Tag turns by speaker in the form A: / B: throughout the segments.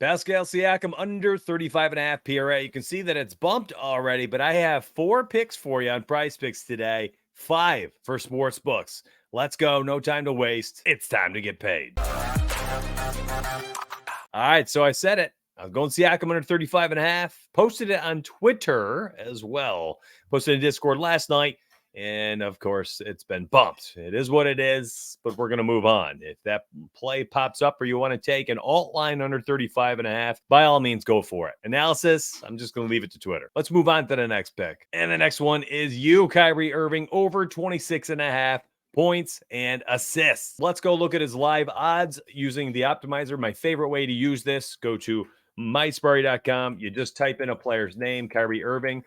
A: Pascal Siakam under 35.5 PRA. You can see that it's bumped already, but I have 4 picks for you on PrizePicks today, 5 for sports books. Let's go. No time to waste. It's time to get paid. All right, so I said it. I was going Siakam under 35.5. Posted it on Twitter as well. Posted in Discord last night. And of course, it's been bumped. It is what it is, but we're going to move on. If that play pops up or you want to take an alt line under 35.5, by all means, go for it. Analysis, I'm just going to leave it to Twitter. Let's move on to the next pick. And the next one is you, Kyrie Irving, over 26.5 points and assists. Let's go look at his live odds using the optimizer. My favorite way to use this, go to mysparry.com. You just type in a player's name, Kyrie Irving.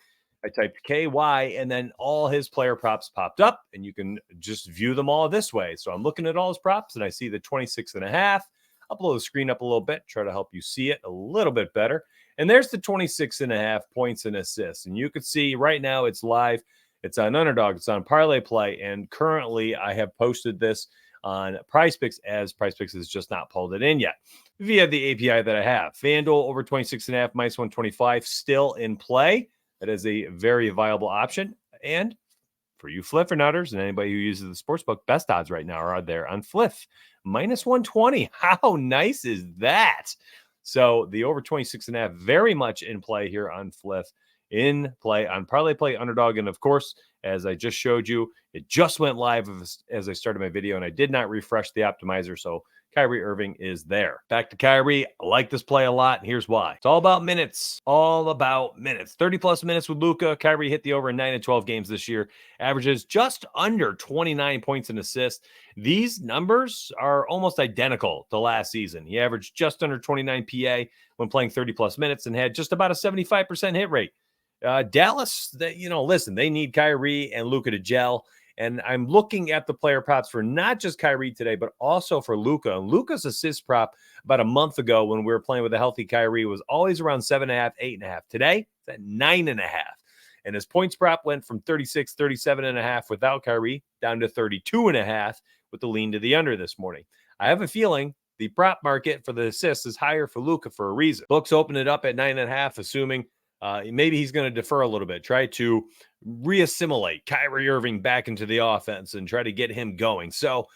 A: I typed KY, and then all his player props popped up, and you can just view them all this way. So I'm looking at all his props, and I see the 26.5. I'll blow the screen up a little bit, try to help you see it a little bit better. And there's the 26.5 points and assists. And you can see right now it's live. It's on Underdog. It's on Parlay Play. And currently I have posted this on PrizePicks as PrizePicks has just not pulled it in yet via the API that I have. FanDuel over 26.5, minus 125, still in play. That is a very viable option. And for you Fliffernutters and anybody who uses the sportsbook, best odds right now are there on Fliff. Minus 120. How nice is that? So the over 26.5, very much in play here on Fliff. In play on Parlay Play, Underdog. And of course, as I just showed you, it just went live as I started my video, and I did not refresh the optimizer. So Kyrie Irving is there. Back to Kyrie. I like this play a lot. And here's why. It's all about minutes. All about minutes. 30-plus minutes with Luka. Kyrie hit the over in 9 and 12 games this year. Averages just under 29 points and assists. These numbers are almost identical to last season. He averaged just under 29 PA when playing 30-plus minutes and had just about a 75% hit rate. Dallas, listen, they need Kyrie and Luka to gel. And I'm looking at the player props for not just Kyrie today, but also for Luka. And Luka's assist prop about a month ago when we were playing with a healthy Kyrie was always around 7.5, 8.5. Today, it's at 9.5. And his points prop went from 36, 37.5 without Kyrie down to 32.5 with the lean to the under this morning. I have a feeling the prop market for the assists is higher for Luka for a reason. Books open it up at 9.5, assuming maybe he's going to defer a little bit, try to reassimilate Kyrie Irving back into the offense and try to get him going. So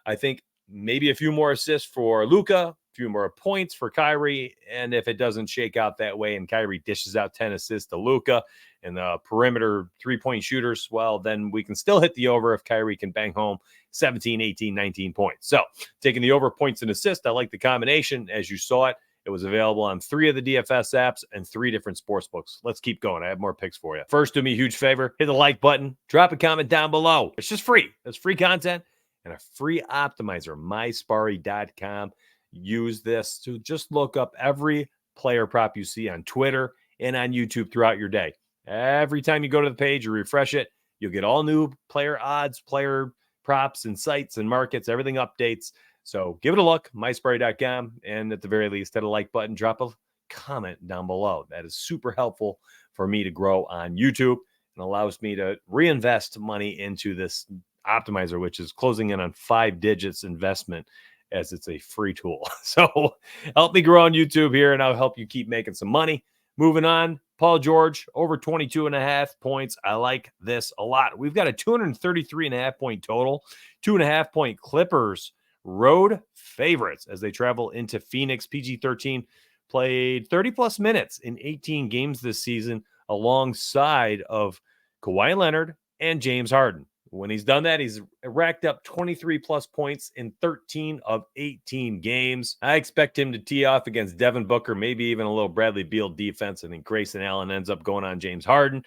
A: I think maybe a few more assists for Luka, a few more points for Kyrie. And if it doesn't shake out that way and Kyrie dishes out 10 assists to Luka and the perimeter three-point shooters, well, then we can still hit the over if Kyrie can bang home 17, 18, 19 points. So taking the over points and assists, I like the combination as you saw it. It was available on 3 of the DFS apps and 3 different sports books. Let's keep going. I have more picks for you. First, do me a huge favor. Hit the like button. Drop a comment down below. It's just free. It's free content and a free optimizer, mysparry.com. Use this to just look up every player prop you see on Twitter and on YouTube throughout your day. Every time you go to the page, you refresh it, you'll get all new player odds, player props, and sites and markets. Everything updates. So give it a look, mysparry.com, and at the very least, hit a like button, drop a comment down below. That is super helpful for me to grow on YouTube and allows me to reinvest money into this optimizer, which is closing in on 5 digits investment as it's a free tool. So help me grow on YouTube here, and I'll help you keep making some money. Moving on, Paul George, over 22.5 points. I like this a lot. We've got a 233.5 point total, 2.5 point Clippers road favorites as they travel into Phoenix. PG-13 played 30-plus minutes in 18 games this season alongside of Kawhi Leonard and James Harden. When he's done that, he's racked up 23-plus points in 13 of 18 games. I expect him to tee off against Devin Booker, maybe even a little Bradley Beal defense. I think Grayson Allen ends up going on James Harden.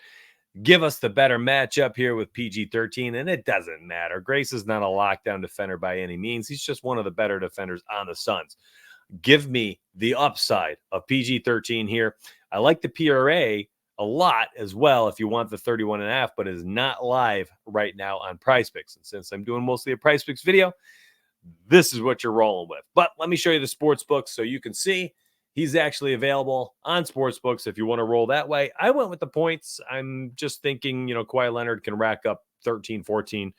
A: Give us the better matchup here with PG-13, and it doesn't matter. Grace is not a lockdown defender by any means. He's just one of the better defenders on the Suns. Give me the upside of PG-13 here. I like the PRA a lot as well if you want the 31.5, but it is not live right now on PrizePicks. And since I'm doing mostly a PrizePicks video, this is what you're rolling with. But let me show you the sports books so you can see. He's actually available on sportsbooks if you want to roll that way. I went with the points. I'm just thinking, Kawhi Leonard can rack up 13, 14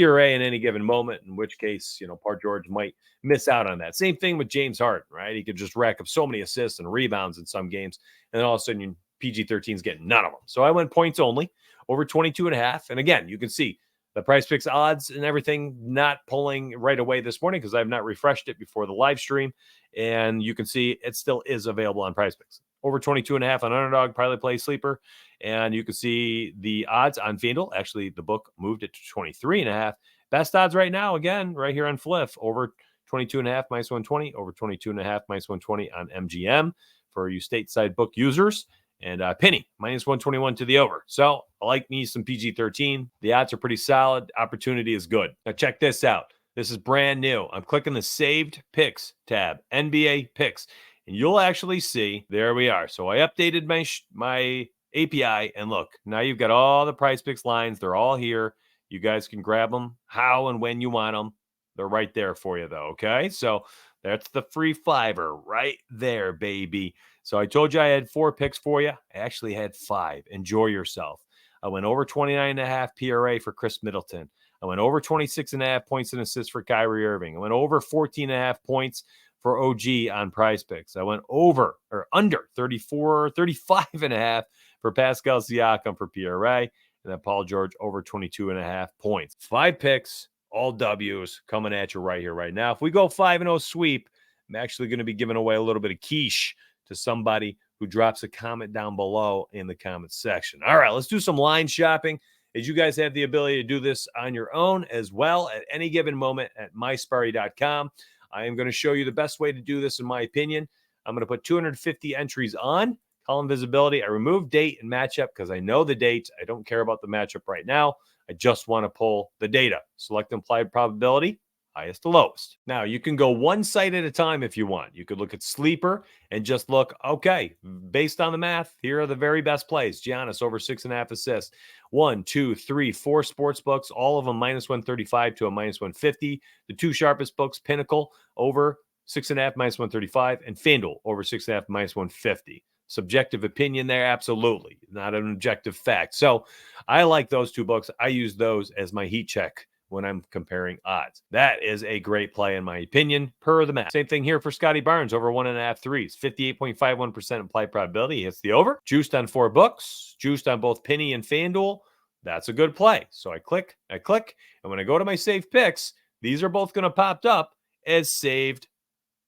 A: PRA in any given moment, in which case, Paul George might miss out on that. Same thing with James Harden, right? He could just rack up so many assists and rebounds in some games, and then all of a sudden PG-13 is getting none of them. So I went points only over 22.5. And again, you can see the PrizePicks odds and everything not pulling right away this morning because I've not refreshed it before the live stream. And you can see it still is available on PrizePicks. Over 22.5 on Underdog, Probably Play Sleeper. And you can see the odds on FanDuel. Actually, the book moved it to 23.5. Best odds right now, again, right here on Fliff, over 22.5 minus 120, over 22.5 minus 120 on MGM for you stateside book users. And Penny, minus 121 to the over. So I like me some PG-13. The odds are pretty solid. Opportunity is good. Now check this out. This is brand new. I'm clicking the Saved Picks tab, NBA Picks. And you'll actually see, there we are. So I updated my API. And look, now you've got all the PrizePicks lines. They're all here. You guys can grab them how and when you want them. They're right there for you, though, okay? So that's the free fiver right there, baby. So I told you I had 4 picks for you. I actually had 5. Enjoy yourself. I went over 29.5 PRA for Chris Middleton. I went over 26.5 points and assists for Kyrie Irving. I went over 14.5 points for OG on PrizePicks. I went over or under 35.5 for Pascal Siakam for PRA. And then Paul George over 22.5 points. 5 picks, all W's coming at you right here, right now. If we go 5-0 sweep, I'm actually going to be giving away a little bit of quiche to somebody who drops a comment down below in the comment section. All right, let's do some line shopping. As you guys have the ability to do this on your own as well at any given moment at mysparry.com. I am going to show you the best way to do this, in my opinion. I'm going to put 250 entries on column visibility. I remove date and matchup because I know the dates. I don't care about the matchup right now. I just want to pull the data. Select implied probability, highest to lowest. Now, you can go one site at a time if you want. You could look at Sleeper and just look, okay, based on the math, here are the very best plays. Giannis over 6.5 assists. 1, 2, 3, 4 sports books, all of them minus 135 to a minus 150. The 2 sharpest books, Pinnacle over 6.5 minus 135, and FanDuel over 6.5 minus 150. Subjective opinion there, absolutely. Not an objective fact. So I like those 2 books. I use those as my heat check when I'm comparing odds. That is a great play, in my opinion, per the math. Same thing here for Scotty Barnes, over 1.5 threes. 58.51% implied probability. He hits the over. Juiced on 4 books. Juiced on both Penny and FanDuel. That's a good play. So I click. And when I go to my saved picks, these are both going to pop up as saved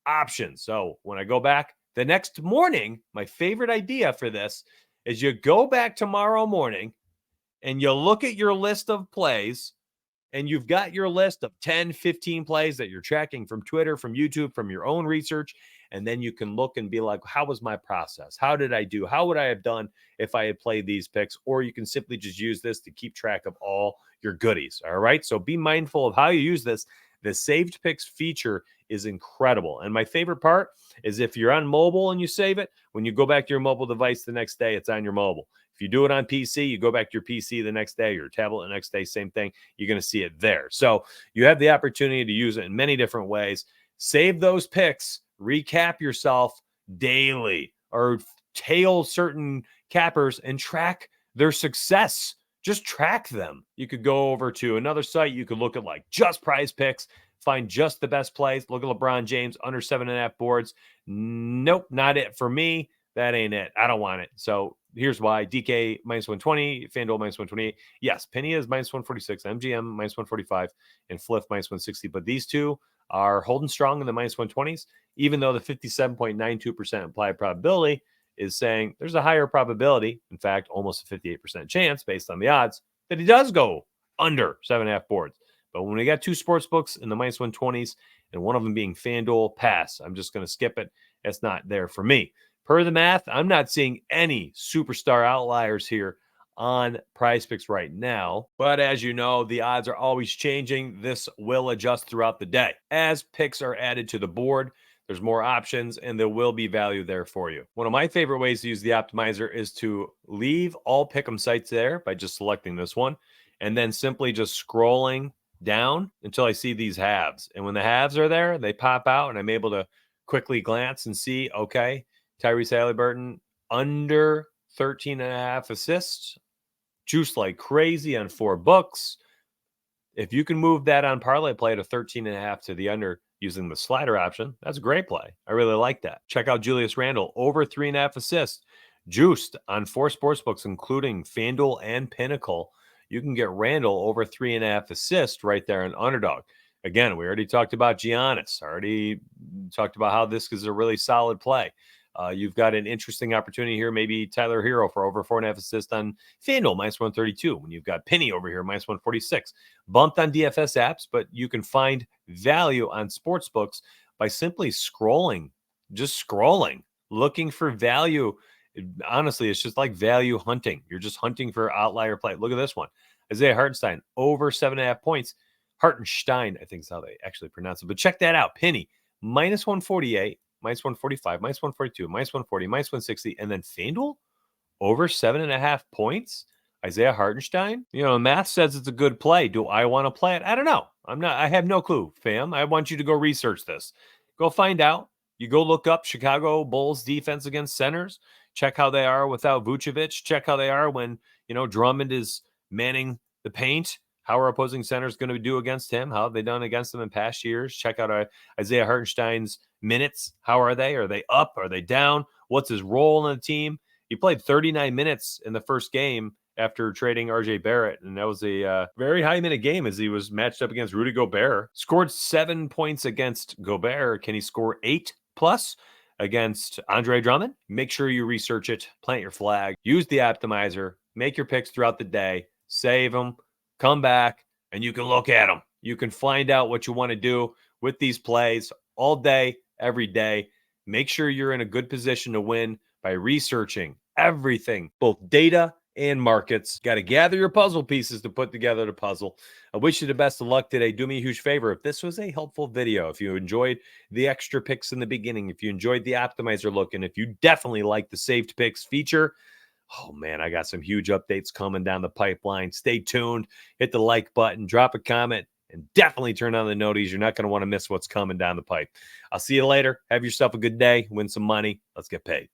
A: options. So when I go back the next morning, my favorite idea for this is you go back tomorrow morning and you look at your list of plays, and you've got your list of 10, 15 plays that you're tracking from Twitter, from YouTube, from your own research. And then you can look and be like, how was my process? How did I do? How would I have done if I had played these picks? Or you can simply just use this to keep track of all your goodies. All right. So be mindful of how you use this. The saved picks feature is incredible. And my favorite part is if you're on mobile and you save it, when you go back to your mobile device the next day, it's on your mobile. If you do it on PC, you go back to your PC the next day, your tablet the next day, same thing. You're going to see it there. So you have the opportunity to use it in many different ways. Save those picks, recap yourself daily, or tail certain cappers and track their success. Just track them. You could go over to another site. You could look at like just PrizePicks, find just the best plays. Look at LeBron James under 7.5 boards. Nope, not it for me. That ain't it. I don't want it. So here's why. DK minus 120, FanDuel minus 128. Yes, Penny is minus 146, MGM minus 145, and Fliff minus 160. But these 2 are holding strong in the minus 120s, even though the 57.92% implied probability is saying there's a higher probability, in fact, almost a 58% chance based on the odds, that he does go under 7.5 boards. But when we got 2 sports books in the minus 120s and one of them being FanDuel, pass. I'm just going to skip it. It's not there for me. Per the math, I'm not seeing any superstar outliers here on PrizePicks right now. But as you know, the odds are always changing. This will adjust throughout the day. As picks are added to the board, there's more options and there will be value there for you. One of my favorite ways to use the optimizer is to leave all pick'em sites there by just selecting this one and then simply just scrolling down until I see these halves. And when the halves are there, they pop out and I'm able to quickly glance and see, okay, Tyrese Haliburton under 13.5 assists, juiced like crazy on 4 books. If you can move that on parlay play to 13.5 to the under using the slider option, that's a great play. I really like that. Check out Julius Randle over 3.5 assists, juiced on 4 sportsbooks, including FanDuel and Pinnacle. You can get Randle over 3.5 assists right there in Underdog. Again, we already talked about Giannis. Already talked about how this is a really solid play. You've got an interesting opportunity here. Maybe Tyler Hero for over 4.5 assists on FanDuel, minus 132. When you've got Penny over here, minus 146. Bumped on DFS apps, but you can find value on sportsbooks by simply scrolling, looking for value. Honestly, it's just like value hunting. You're just hunting for outlier play. Look at this one. Isaiah Hartenstein over 7.5 points. Hartenstein, I think is how they actually pronounce it. But check that out. Penny, minus 148. Minus 145, minus 142, minus 140, minus 160, and then FanDuel over 7.5 points. Isaiah Hartenstein, math says it's a good play. Do I want to play it? I don't know. I have no clue, fam. I want you to go research this. Go find out. You go look up Chicago Bulls defense against centers. Check how they are without Vucevic. Check how they are when, Drummond is manning the paint. How are opposing centers going to do against him? How have they done against them in past years? Check out Isaiah Hartenstein's minutes. How are they? Are they up? Are they down? What's his role in the team? He played 39 minutes in the first game after trading RJ Barrett, and that was a very high-minute game as he was matched up against Rudy Gobert. Scored 7 points against Gobert. Can he score 8 plus against Andre Drummond? Make sure you research it. Plant your flag. Use the optimizer. Make your picks throughout the day. Save them. Come back, and you can look at them. You can find out what you want to do with these plays all day, every day. Make sure you're in a good position to win by researching everything, both data and markets. Got to gather your puzzle pieces to put together the puzzle. I wish you the best of luck today. Do me a huge favor. If this was a helpful video, if you enjoyed the extra picks in the beginning, if you enjoyed the optimizer look, and if you definitely like the saved picks feature, oh man, I got some huge updates coming down the pipeline. Stay tuned. Hit the like button, drop a comment, and definitely turn on the noties. You're not going to want to miss what's coming down the pipe. I'll see you later. Have yourself a good day. Win some money. Let's get paid.